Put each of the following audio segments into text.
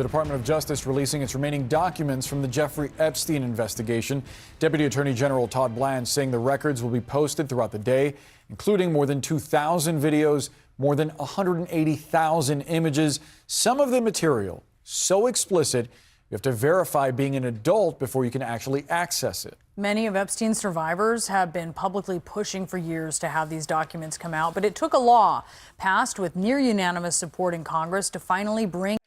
The Department of Justice releasing its remaining documents from the Jeffrey Epstein investigation. Deputy Attorney General Todd Blanche saying the records will be posted throughout the day, including more than 2,000 videos, more than 180,000 images, some of the material so explicit you have to verify being an adult before you can actually access it. Many of Epstein's survivors have been publicly pushing for years to have these documents come out, but it took a law passed with near unanimous support in Congress to finally bring.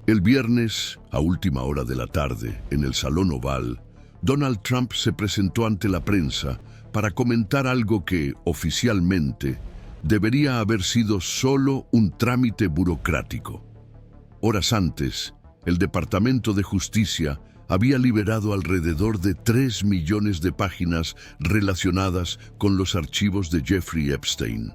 El viernes, a última hora de la tarde, en el Salón Oval, Donald Trump se presentó ante la prensa para comentar algo que, oficialmente, debería haber sido solo un trámite burocrático. Horas antes, el Departamento de Justicia había liberado alrededor de 3 millones de páginas relacionadas con los archivos de Jeffrey Epstein.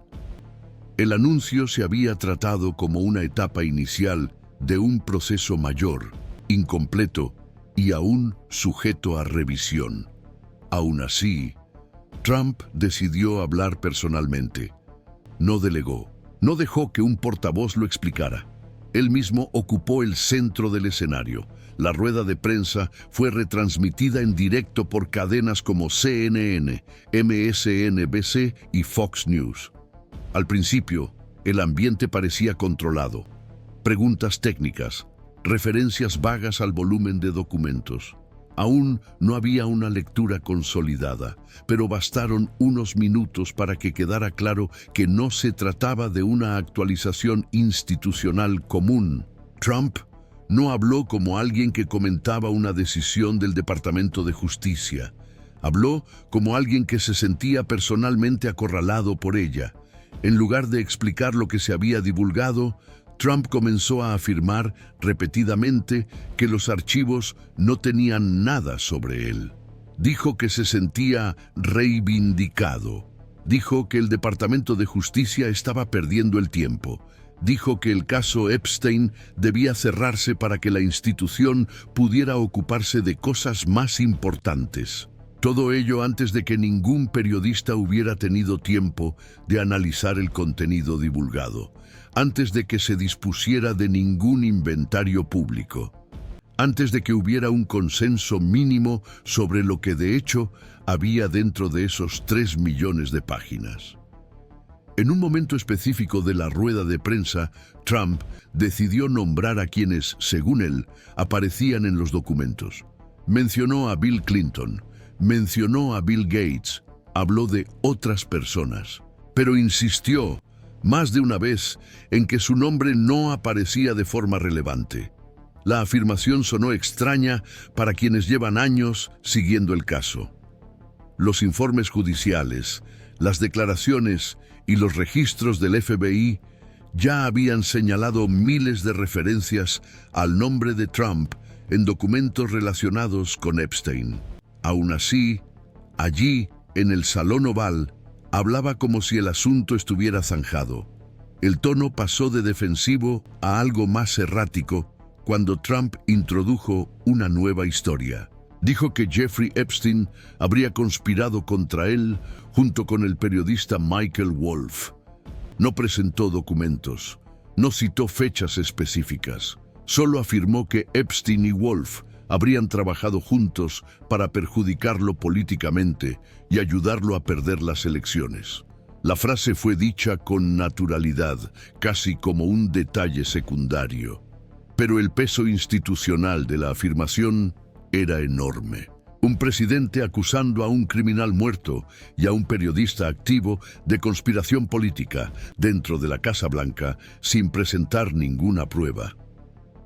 El anuncio se había tratado como una etapa inicial de un proceso mayor, incompleto y aún sujeto a revisión. Aún así, Trump decidió hablar personalmente. No delegó, no dejó que un portavoz lo explicara. Él mismo ocupó el centro del escenario. La rueda de prensa fue retransmitida en directo por cadenas como CNN, MSNBC y Fox News. Al principio, el ambiente parecía controlado. Preguntas técnicas, referencias vagas al volumen de documentos. Aún no había una lectura consolidada, pero bastaron unos minutos para que quedara claro que no se trataba de una actualización institucional común. Trump no habló como alguien que comentaba una decisión del Departamento de Justicia. Habló como alguien que se sentía personalmente acorralado por ella. En lugar de explicar lo que se había divulgado, Trump comenzó a afirmar repetidamente que los archivos no tenían nada sobre él. Dijo que se sentía reivindicado. Dijo que el Departamento de Justicia estaba perdiendo el tiempo. Dijo que el caso Epstein debía cerrarse para que la institución pudiera ocuparse de cosas más importantes. Todo ello antes de que ningún periodista hubiera tenido tiempo de analizar el contenido divulgado, antes de que se dispusiera de ningún inventario público, antes de que hubiera un consenso mínimo sobre lo que de hecho había dentro de esos 3 millones de páginas. En un momento específico de la rueda de prensa, Trump decidió nombrar a quienes, según él, aparecían en los documentos. Mencionó a Bill Clinton, mencionó a Bill Gates, habló de otras personas, pero insistió más de una vez en que su nombre no aparecía de forma relevante. La afirmación sonó extraña para quienes llevan años siguiendo el caso. Los informes judiciales, las declaraciones y los registros del FBI ya habían señalado miles de referencias al nombre de Trump en documentos relacionados con Epstein. Aún así, allí, en el Salón Oval, hablaba como si el asunto estuviera zanjado. El tono pasó de defensivo a algo más errático cuando Trump introdujo una nueva historia. Dijo que Jeffrey Epstein habría conspirado contra él junto con el periodista Michael Wolff. No presentó documentos, no citó fechas específicas. Solo afirmó que Epstein y Wolff habrían trabajado juntos para perjudicarlo políticamente y ayudarlo a perder las elecciones. La frase fue dicha con naturalidad, casi como un detalle secundario. Pero el peso institucional de la afirmación era enorme. Un presidente acusando a un criminal muerto y a un periodista activo de conspiración política dentro de la Casa Blanca sin presentar ninguna prueba.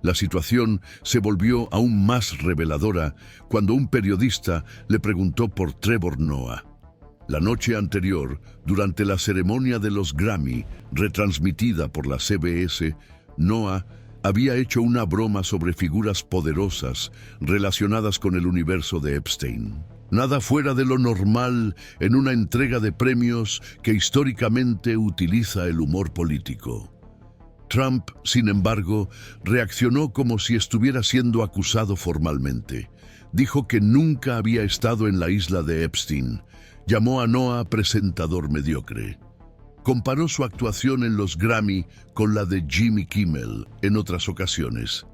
La situación se volvió aún más reveladora cuando un periodista le preguntó por Trevor Noah. La noche anterior, durante la ceremonia de los Grammy, retransmitida por la CBS, Noah había hecho una broma sobre figuras poderosas relacionadas con el universo de Epstein. Nada fuera de lo normal en una entrega de premios que históricamente utiliza el humor político. Trump, sin embargo, reaccionó como si estuviera siendo acusado formalmente. Dijo que nunca había estado en la isla de Epstein. Llamó a Noah presentador mediocre. comparó su actuación en los Grammy con la de Jimmy Kimmel en otras ocasiones.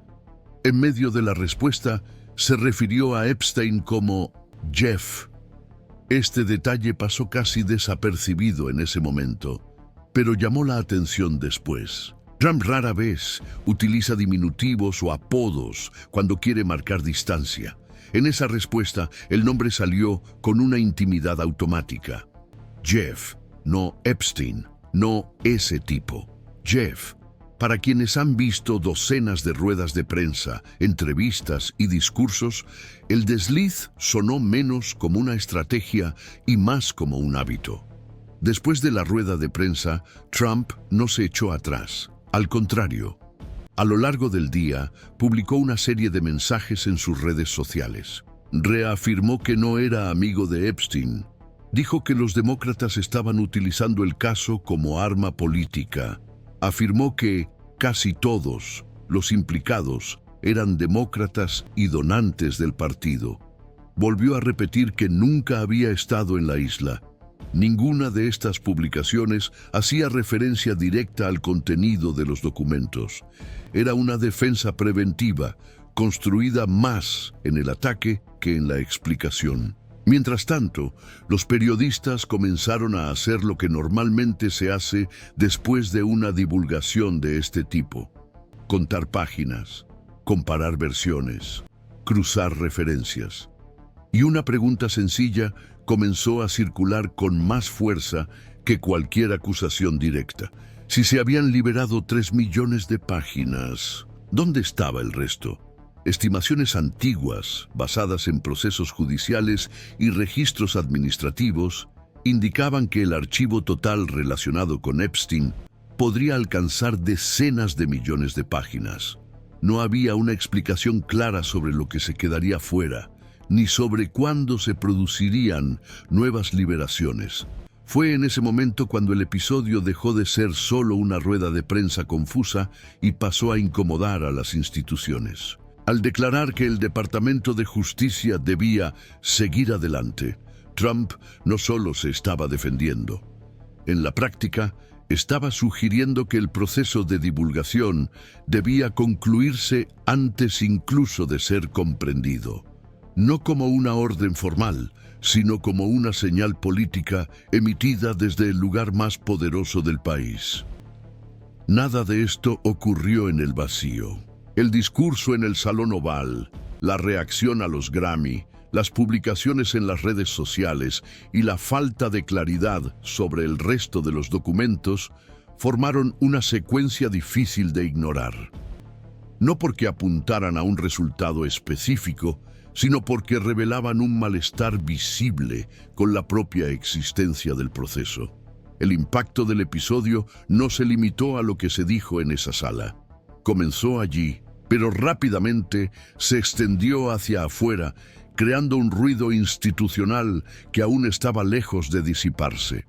En medio de la respuesta, se refirió a Epstein como Jeff. Este detalle pasó casi desapercibido en ese momento, pero llamó la atención después. Trump rara vez utiliza diminutivos o apodos cuando quiere marcar distancia. En esa respuesta, el nombre salió con una intimidad automática. Jeff, no Epstein, no ese tipo. Jeff. Para quienes han visto docenas de ruedas de prensa, entrevistas y discursos, el desliz sonó menos como una estrategia y más como un hábito. Después de la rueda de prensa, Trump no se echó atrás. Al contrario, a lo largo del día, publicó una serie de mensajes en sus redes sociales. Reafirmó que no era amigo de Epstein. Dijo que los demócratas estaban utilizando el caso como arma política. Afirmó que casi todos los implicados eran demócratas y donantes del partido. Volvió a repetir que nunca había estado en la isla. Ninguna de estas publicaciones hacía referencia directa al contenido de los documentos. Era una defensa preventiva, construida más en el ataque que en la explicación. Mientras tanto, los periodistas comenzaron a hacer lo que normalmente se hace después de una divulgación de este tipo: contar páginas, comparar versiones, cruzar referencias. Y una pregunta sencilla comenzó a circular con más fuerza que cualquier acusación directa. Si se habían liberado 3 millones de páginas, ¿dónde estaba el resto? Estimaciones antiguas, basadas en procesos judiciales y registros administrativos, indicaban que el archivo total relacionado con Epstein podría alcanzar decenas de millones de páginas. No había una explicación clara sobre lo que se quedaría fuera, ni sobre cuándo se producirían nuevas liberaciones. Fue en ese momento cuando el episodio dejó de ser solo una rueda de prensa confusa y pasó a incomodar a las instituciones. Al declarar que el Departamento de Justicia debía seguir adelante, Trump no solo se estaba defendiendo. En la práctica, estaba sugiriendo que el proceso de divulgación debía concluirse antes incluso de ser comprendido. No como una orden formal, sino como una señal política emitida desde el lugar más poderoso del país. Nada de esto ocurrió en el vacío. El discurso en el Salón Oval, la reacción a los Grammy, las publicaciones en las redes sociales y la falta de claridad sobre el resto de los documentos formaron una secuencia difícil de ignorar. No porque apuntaran a un resultado específico, sino porque revelaban un malestar visible con la propia existencia del proceso. El impacto del episodio no se limitó a lo que se dijo en esa sala. Comenzó allí, pero rápidamente se extendió hacia afuera, creando un ruido institucional que aún estaba lejos de disiparse.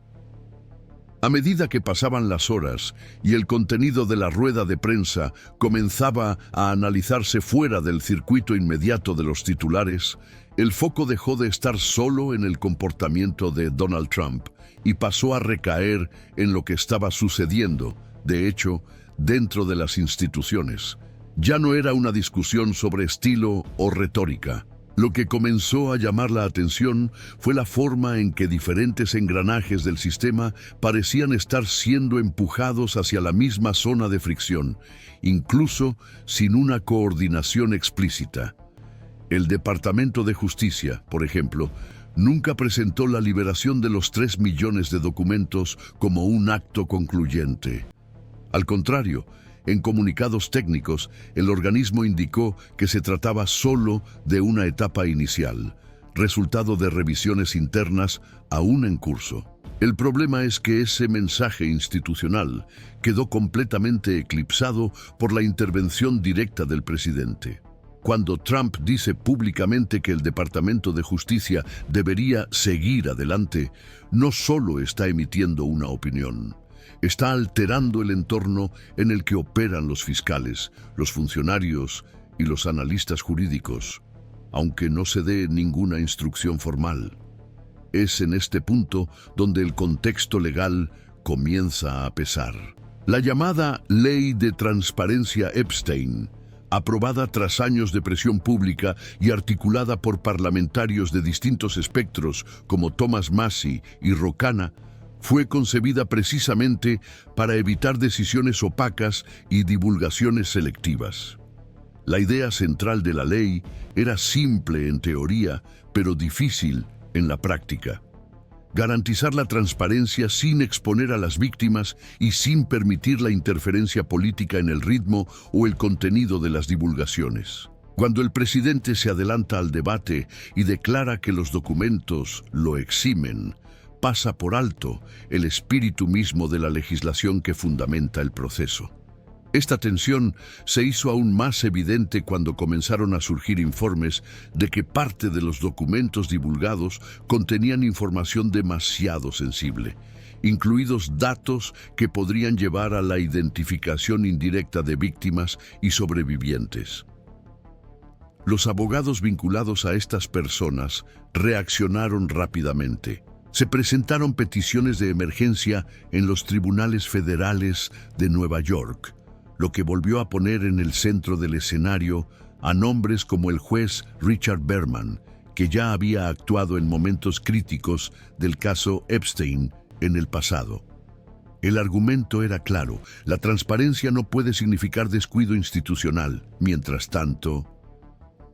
A medida que pasaban las horas y el contenido de la rueda de prensa comenzaba a analizarse fuera del circuito inmediato de los titulares, el foco dejó de estar solo en el comportamiento de Donald Trump y pasó a recaer en lo que estaba sucediendo, de hecho, dentro de las instituciones. Ya no era una discusión sobre estilo o retórica. Lo que comenzó a llamar la atención fue la forma en que diferentes engranajes del sistema parecían estar siendo empujados hacia la misma zona de fricción, incluso sin una coordinación explícita. El Departamento de Justicia, por ejemplo, nunca presentó la liberación de los 3 millones de documentos como un acto concluyente. Al contrario, en comunicados técnicos, el organismo indicó que se trataba solo de una etapa inicial, resultado de revisiones internas aún en curso. El problema es que ese mensaje institucional quedó completamente eclipsado por la intervención directa del presidente. Cuando Trump dice públicamente que el Departamento de Justicia debería seguir adelante, no solo está emitiendo una opinión. Está alterando el entorno en el que operan los fiscales, los funcionarios y los analistas jurídicos, aunque no se dé ninguna instrucción formal. Es en este punto donde el contexto legal comienza a pesar. La llamada Ley de Transparencia Epstein, aprobada tras años de presión pública y articulada por parlamentarios de distintos espectros como Thomas Massie y Ro Khanna, fue concebida precisamente para evitar decisiones opacas y divulgaciones selectivas. La idea central de la ley era simple en teoría, pero difícil en la práctica. Garantizar la transparencia sin exponer a las víctimas y sin permitir la interferencia política en el ritmo o el contenido de las divulgaciones. Cuando el presidente se adelanta al debate y declara que los documentos lo eximen, pasa por alto el espíritu mismo de la legislación que fundamenta el proceso. Esta tensión se hizo aún más evidente cuando comenzaron a surgir informes de que parte de los documentos divulgados contenían información demasiado sensible, incluidos datos que podrían llevar a la identificación indirecta de víctimas y sobrevivientes. Los abogados vinculados a estas personas reaccionaron rápidamente. Se presentaron peticiones de emergencia en los tribunales federales de Nueva York, lo que volvió a poner en el centro del escenario a nombres como el juez Richard Berman, que ya había actuado en momentos críticos del caso Epstein en el pasado. El argumento era claro: la transparencia no puede significar descuido institucional. Mientras tanto,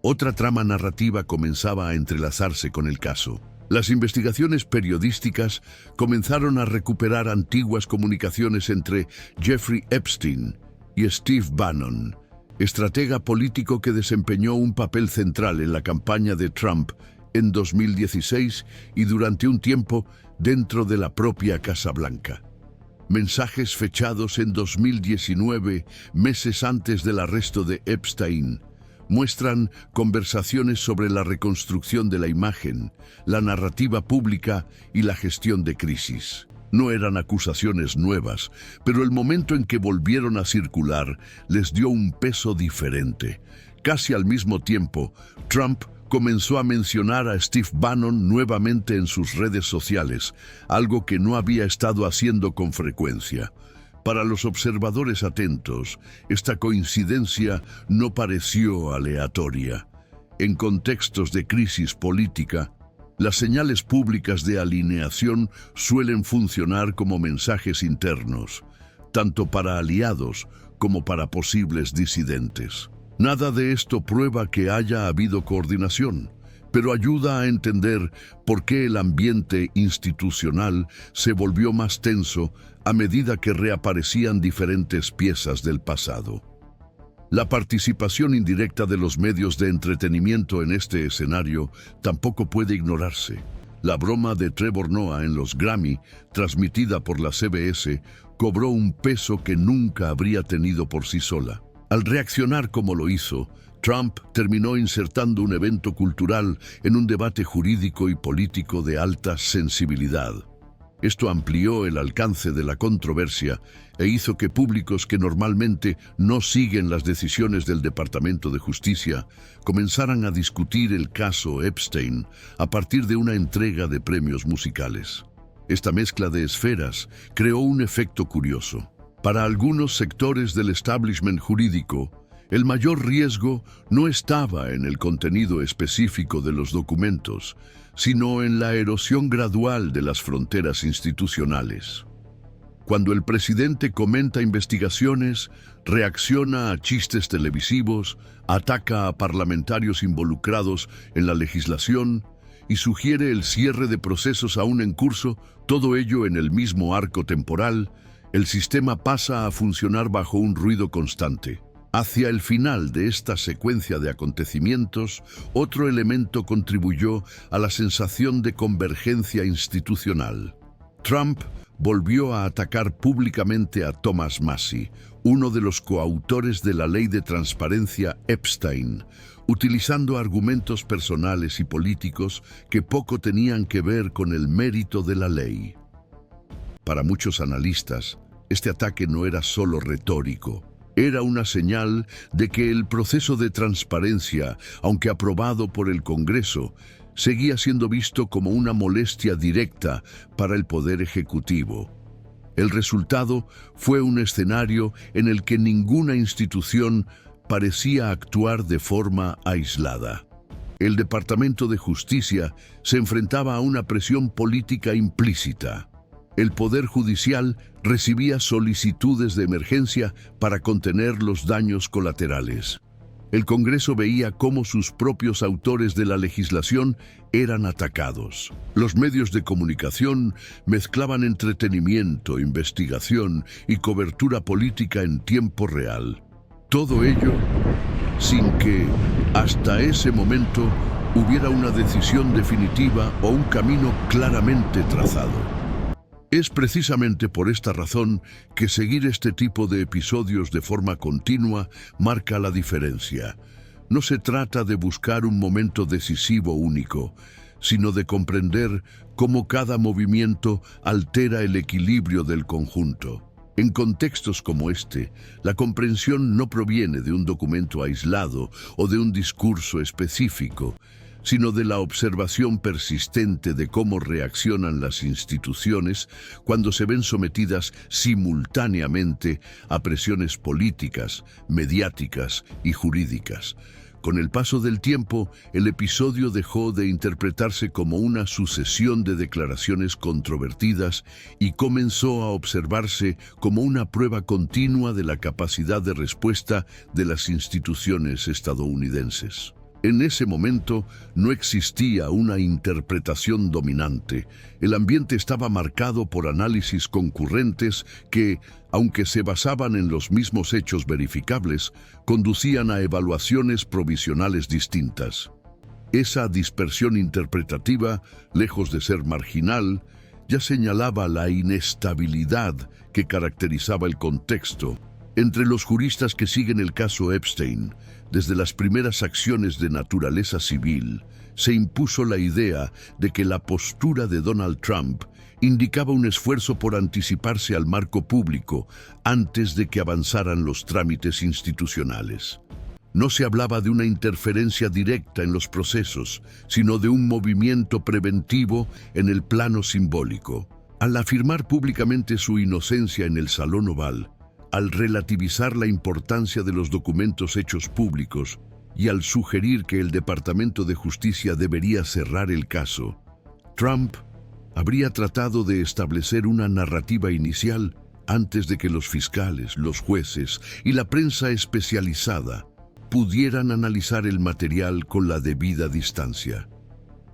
otra trama narrativa comenzaba a entrelazarse con el caso. Las investigaciones periodísticas comenzaron a recuperar antiguas comunicaciones entre Jeffrey Epstein y Steve Bannon, estratega político que desempeñó un papel central en la campaña de Trump en 2016 y durante un tiempo dentro de la propia Casa Blanca. Mensajes fechados en 2019, meses antes del arresto de Epstein, muestran conversaciones sobre la reconstrucción de la imagen, la narrativa pública y la gestión de crisis. No eran acusaciones nuevas, pero el momento en que volvieron a circular les dio un peso diferente. Casi al mismo tiempo, Trump comenzó a mencionar a Steve Bannon nuevamente en sus redes sociales, algo que no había estado haciendo con frecuencia. Para los observadores atentos, esta coincidencia no pareció aleatoria. En contextos de crisis política, las señales públicas de alineación suelen funcionar como mensajes internos, tanto para aliados como para posibles disidentes. Nada de esto prueba que haya habido coordinación, pero ayuda a entender por qué el ambiente institucional se volvió más tenso a medida que reaparecían diferentes piezas del pasado. La participación indirecta de los medios de entretenimiento en este escenario tampoco puede ignorarse. La broma de Trevor Noah en los Grammy, transmitida por la CBS, cobró un peso que nunca habría tenido por sí sola. Al reaccionar como lo hizo, Trump terminó insertando un evento cultural en un debate jurídico y político de alta sensibilidad. Esto amplió el alcance de la controversia e hizo que públicos que normalmente no siguen las decisiones del Departamento de Justicia comenzaran a discutir el caso Epstein a partir de una entrega de premios musicales. Esta mezcla de esferas creó un efecto curioso. Para algunos sectores del establishment jurídico, el mayor riesgo no estaba en el contenido específico de los documentos, sino en la erosión gradual de las fronteras institucionales. Cuando el presidente comenta investigaciones, reacciona a chistes televisivos, ataca a parlamentarios involucrados en la legislación y sugiere el cierre de procesos aún en curso, todo ello en el mismo arco temporal, el sistema pasa a funcionar bajo un ruido constante. Hacia el final de esta secuencia de acontecimientos, otro elemento contribuyó a la sensación de convergencia institucional. Trump volvió a atacar públicamente a Thomas Massie, uno de los coautores de la ley de transparencia Epstein, utilizando argumentos personales y políticos que poco tenían que ver con el mérito de la ley. Para muchos analistas, este ataque no era solo retórico. Era una señal de que el proceso de transparencia, aunque aprobado por el Congreso, seguía siendo visto como una molestia directa para el Poder Ejecutivo. El resultado fue un escenario en el que ninguna institución parecía actuar de forma aislada. El Departamento de Justicia se enfrentaba a una presión política implícita. El Poder Judicial recibía solicitudes de emergencia para contener los daños colaterales. El Congreso veía cómo sus propios autores de la legislación eran atacados. Los medios de comunicación mezclaban entretenimiento, investigación y cobertura política en tiempo real. Todo ello sin que, hasta ese momento, hubiera una decisión definitiva o un camino claramente trazado. Es precisamente por esta razón que seguir este tipo de episodios de forma continua marca la diferencia. No se trata de buscar un momento decisivo único, sino de comprender cómo cada movimiento altera el equilibrio del conjunto. En contextos como este, la comprensión no proviene de un documento aislado o de un discurso específico, sino de la observación persistente de cómo reaccionan las instituciones cuando se ven sometidas simultáneamente a presiones políticas, mediáticas y jurídicas. Con el paso del tiempo, el episodio dejó de interpretarse como una sucesión de declaraciones controvertidas y comenzó a observarse como una prueba continua de la capacidad de respuesta de las instituciones estadounidenses. En ese momento no existía una interpretación dominante. El ambiente estaba marcado por análisis concurrentes que, aunque se basaban en los mismos hechos verificables, conducían a evaluaciones provisionales distintas. Esa dispersión interpretativa, lejos de ser marginal, ya señalaba la inestabilidad que caracterizaba el contexto. Entre los juristas que siguen el caso Epstein, desde las primeras acciones de naturaleza civil, se impuso la idea de que la postura de Donald Trump indicaba un esfuerzo por anticiparse al marco público antes de que avanzaran los trámites institucionales. No se hablaba de una interferencia directa en los procesos, sino de un movimiento preventivo en el plano simbólico. Al afirmar públicamente su inocencia en el Salón Oval, al relativizar la importancia de los documentos hechos públicos y al sugerir que el Departamento de Justicia debería cerrar el caso, Trump habría tratado de establecer una narrativa inicial antes de que los fiscales, los jueces y la prensa especializada pudieran analizar el material con la debida distancia.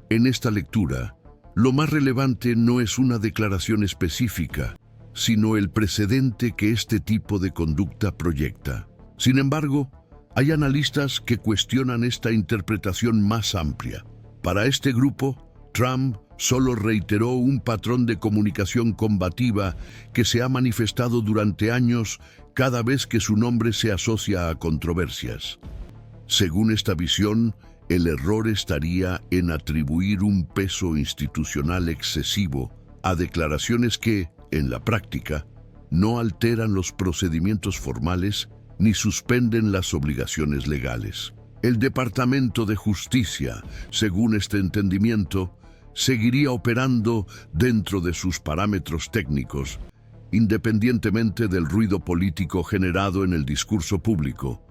En esta lectura, lo más relevante no es una declaración específica, sino el precedente que este tipo de conducta proyecta. Sin embargo, hay analistas que cuestionan esta interpretación más amplia. Para este grupo, Trump solo reiteró un patrón de comunicación combativa que se ha manifestado durante años cada vez que su nombre se asocia a controversias. Según esta visión, el error estaría en atribuir un peso institucional excesivo a declaraciones que, en la práctica, no alteran los procedimientos formales ni suspenden las obligaciones legales. El Departamento de Justicia, según este entendimiento, seguiría operando dentro de sus parámetros técnicos, independientemente del ruido político generado en el discurso público.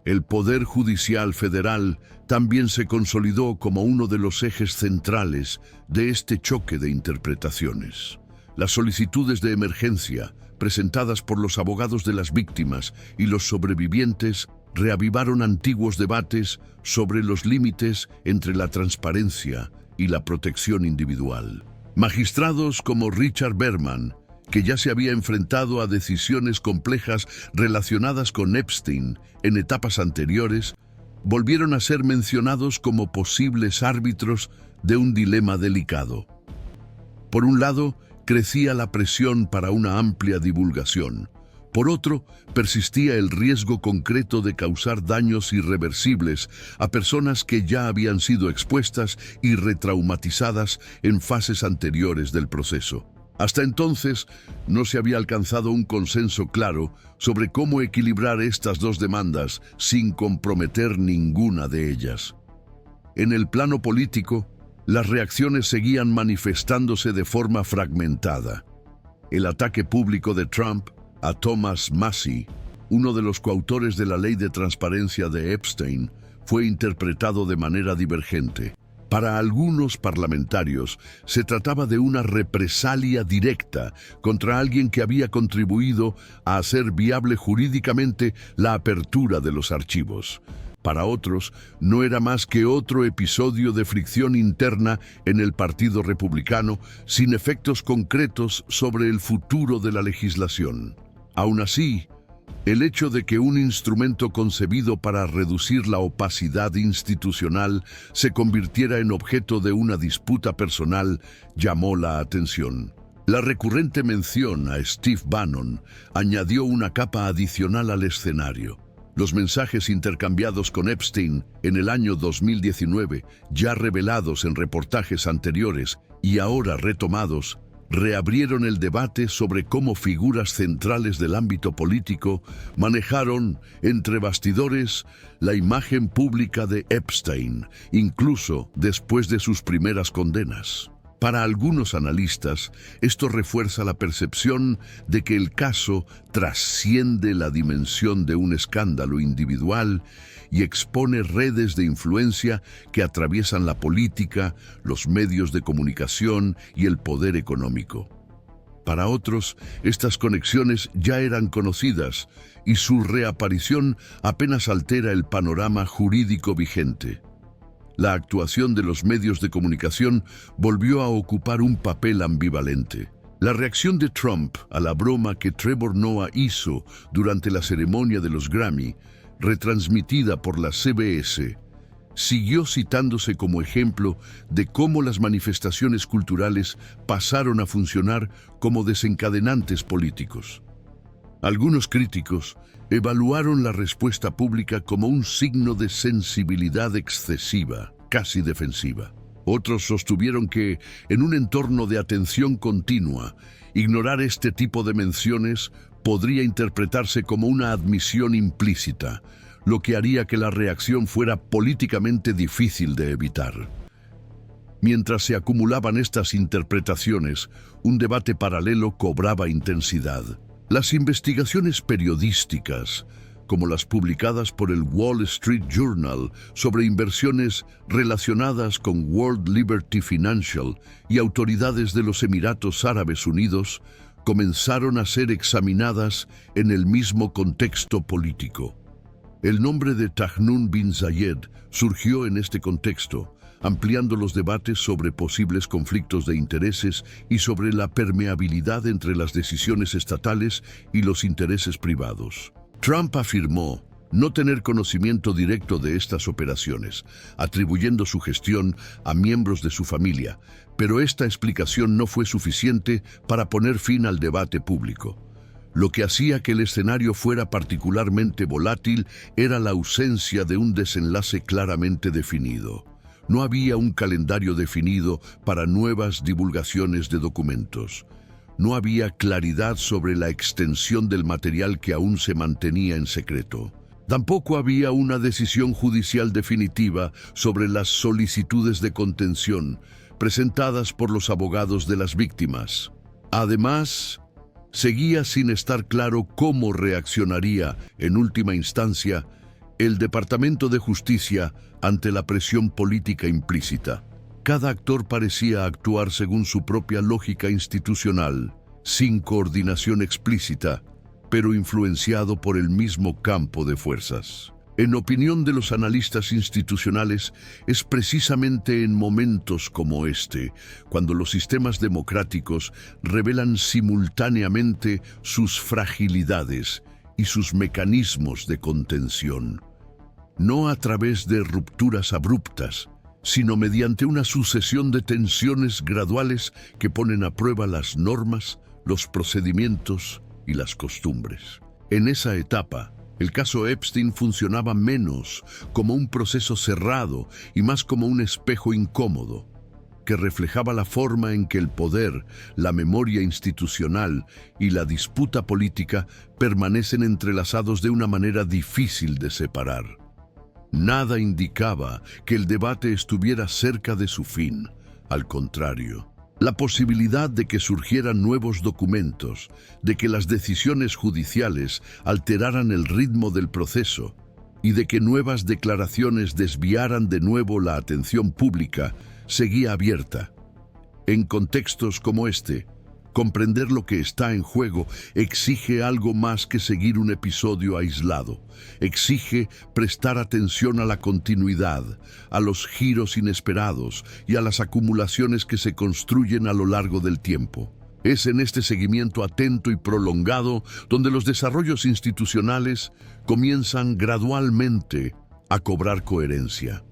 El Poder Judicial Federal también se consolidó como uno de los ejes centrales de este choque de interpretaciones. Las solicitudes de emergencia, presentadas por los abogados de las víctimas y los sobrevivientes, reavivaron antiguos debates sobre los límites entre la transparencia y la protección individual. Magistrados como Richard Berman, que ya se había enfrentado a decisiones complejas relacionadas con Epstein en etapas anteriores, volvieron a ser mencionados como posibles árbitros de un dilema delicado. Por un lado, crecía la presión para una amplia divulgación. Por otro, persistía el riesgo concreto de causar daños irreversibles a personas que ya habían sido expuestas y retraumatizadas en fases anteriores del proceso. Hasta entonces, no se había alcanzado un consenso claro sobre cómo equilibrar estas dos demandas sin comprometer ninguna de ellas. En el plano político, las reacciones seguían manifestándose de forma fragmentada. el ataque público de Trump a Thomas Massie, uno de los coautores de la ley de transparencia de Epstein, fue interpretado de manera divergente. Para algunos parlamentarios, se trataba de una represalia directa contra alguien que había contribuido a hacer viable jurídicamente la apertura de los archivos. Para otros, no era más que otro episodio de fricción interna en el Partido Republicano, sin efectos concretos sobre el futuro de la legislación. Aún así, el hecho de que un instrumento concebido para reducir la opacidad institucional se convirtiera en objeto de una disputa personal llamó la atención. La recurrente mención a Steve Bannon añadió una capa adicional al escenario. Los mensajes intercambiados con Epstein en el año 2019, ya revelados en reportajes anteriores y ahora retomados, reabrieron el debate sobre cómo figuras centrales del ámbito político manejaron, entre bastidores, la imagen pública de Epstein, incluso después de sus primeras condenas. Para algunos analistas, esto refuerza la percepción de que el caso trasciende la dimensión de un escándalo individual y expone redes de influencia que atraviesan la política, los medios de comunicación y el poder económico. Para otros, estas conexiones ya eran conocidas y su reaparición apenas altera el panorama jurídico vigente. La actuación de los medios de comunicación volvió a ocupar un papel ambivalente. La reacción de Trump a la broma que Trevor Noah hizo durante la ceremonia de los Grammy, retransmitida por la CBS, siguió citándose como ejemplo de cómo las manifestaciones culturales pasaron a funcionar como desencadenantes políticos. Algunos críticos evaluaron la respuesta pública como un signo de sensibilidad excesiva, casi defensiva. Otros sostuvieron que, en un entorno de atención continua, ignorar este tipo de menciones podría interpretarse como una admisión implícita, lo que haría que la reacción fuera políticamente difícil de evitar. Mientras se acumulaban estas interpretaciones, un debate paralelo cobraba intensidad. Las investigaciones periodísticas, como las publicadas por el Wall Street Journal sobre inversiones relacionadas con World Liberty Financial y autoridades de los Emiratos Árabes Unidos, comenzaron a ser examinadas en el mismo contexto político. El nombre de Tahnoun bin Zayed surgió en este contexto, ampliando los debates sobre posibles conflictos de intereses y sobre la permeabilidad entre las decisiones estatales y los intereses privados. Trump afirmó no tener conocimiento directo de estas operaciones, atribuyendo su gestión a miembros de su familia, pero esta explicación no fue suficiente para poner fin al debate público. Lo que hacía que el escenario fuera particularmente volátil era la ausencia de un desenlace claramente definido. No había un calendario definido para nuevas divulgaciones de documentos. No había claridad sobre la extensión del material que aún se mantenía en secreto. Tampoco había una decisión judicial definitiva sobre las solicitudes de contención presentadas por los abogados de las víctimas. Además, seguía sin estar claro cómo reaccionaría, en última instancia, el Departamento de Justicia ante la presión política implícita. Cada actor parecía actuar según su propia lógica institucional, sin coordinación explícita, pero influenciado por el mismo campo de fuerzas. En opinión de los analistas institucionales, es precisamente en momentos como este, cuando los sistemas democráticos revelan simultáneamente sus fragilidades y sus mecanismos de contención. No a través de rupturas abruptas, sino mediante una sucesión de tensiones graduales que ponen a prueba las normas, los procedimientos y las costumbres. En esa etapa, el caso Epstein funcionaba menos como un proceso cerrado y más como un espejo incómodo, que reflejaba la forma en que el poder, la memoria institucional y la disputa política permanecen entrelazados de una manera difícil de separar. Nada indicaba que el debate estuviera cerca de su fin. Al contrario, La posibilidad de que surgieran nuevos documentos, de que las decisiones judiciales alteraran el ritmo del proceso y de que nuevas declaraciones desviaran de nuevo la atención pública, seguía abierta. En contextos como este, comprender lo que está en juego exige algo más que seguir un episodio aislado. Exige prestar atención a la continuidad, a los giros inesperados y a las acumulaciones que se construyen a lo largo del tiempo. Es en este seguimiento atento y prolongado donde los desarrollos institucionales comienzan gradualmente a cobrar coherencia.